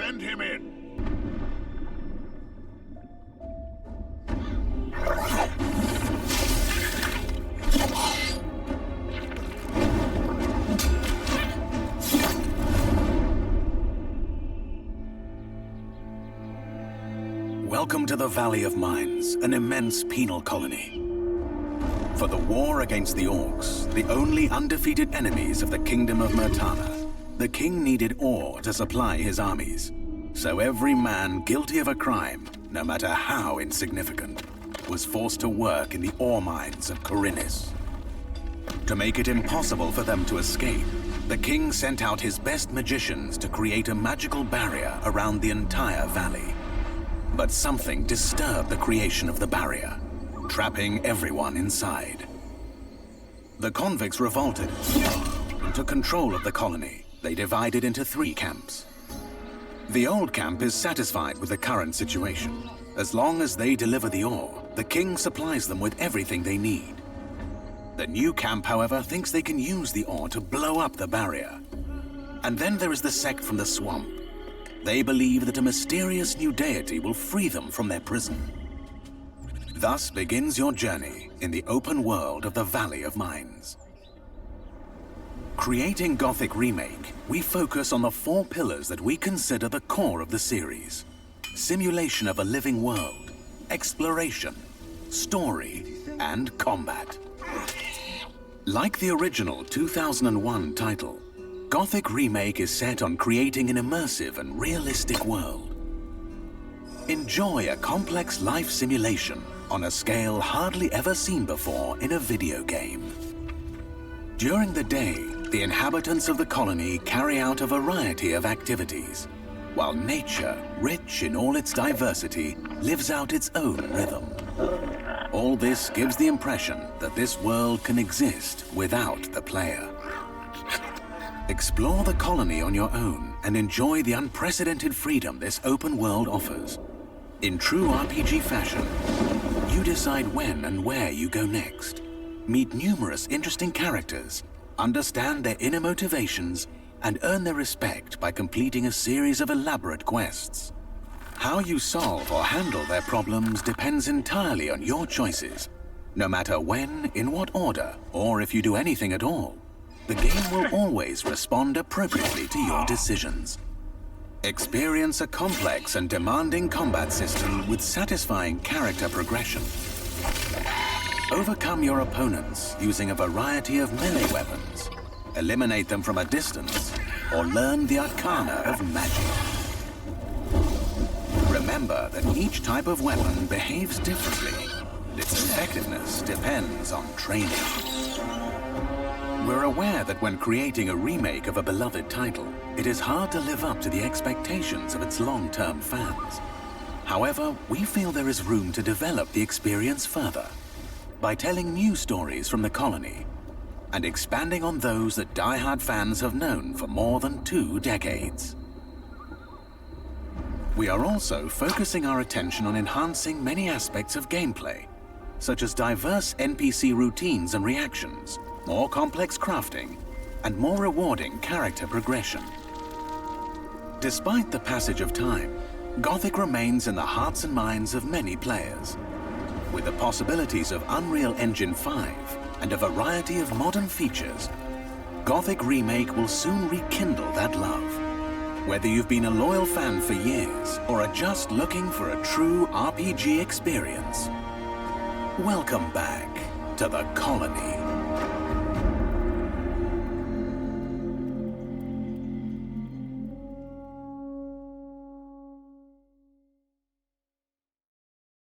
Send him in. Welcome to the Valley of Mines, an immense penal colony. For the war against the orcs, the only undefeated enemies of the Kingdom of Myrtana, the king needed ore to supply his armies. So every man guilty of a crime, no matter how insignificant, was forced to work in the ore mines of Khorinis. To make it impossible for them to escape, the king sent out his best magicians to create a magical barrier around the entire valley. But something disturbed the creation of the barrier, trapping everyone inside. The convicts revolted and took control of the colony. They divided into 3 camps. The old camp is satisfied with the current situation. As long as they deliver the ore, the king supplies them with everything they need. The new camp, however, thinks they can use the ore to blow up the barrier. And then there is the sect from the swamp. They believe that a mysterious new deity will free them from their prison. Thus begins your journey in the open world of the Valley of Mines. Creating Gothic Remake, we focus on the 4 pillars that we consider the core of the series. Simulation of a living world, exploration, story, and combat. Like the original 2001 title, Gothic Remake is set on creating an immersive and realistic world. Enjoy a complex life simulation on a scale hardly ever seen before in a video game. During the day, the inhabitants of the colony carry out a variety of activities, while nature, rich in all its diversity, lives out its own rhythm. All this gives the impression that this world can exist without the player. Explore the colony on your own and enjoy the unprecedented freedom this open world offers. In true RPG fashion, you decide when and where you go next. Meet numerous interesting characters, understand their inner motivations, and earn their respect by completing a series of elaborate quests. How you solve or handle their problems depends entirely on your choices, no matter when, in what order, or if you do anything at all. The game will always respond appropriately to your decisions. Experience a complex and demanding combat system with satisfying character progression. Overcome your opponents using a variety of melee weapons. Eliminate them from a distance, or learn the arcana of magic. Remember that each type of weapon behaves differently. Its effectiveness depends on training. We're aware that when creating a remake of a beloved title, it is hard to live up to the expectations of its long-term fans. However, we feel there is room to develop the experience further by telling new stories from the colony and expanding on those that die-hard fans have known for more than 2 decades. We are also focusing our attention on enhancing many aspects of gameplay, such as diverse NPC routines and reactions, more complex crafting, and more rewarding character progression. Despite the passage of time, Gothic remains in the hearts and minds of many players. With the possibilities of Unreal Engine 5 and a variety of modern features, Gothic Remake will soon rekindle that love. Whether you've been a loyal fan for years or are just looking for a true RPG experience, welcome back to the colony.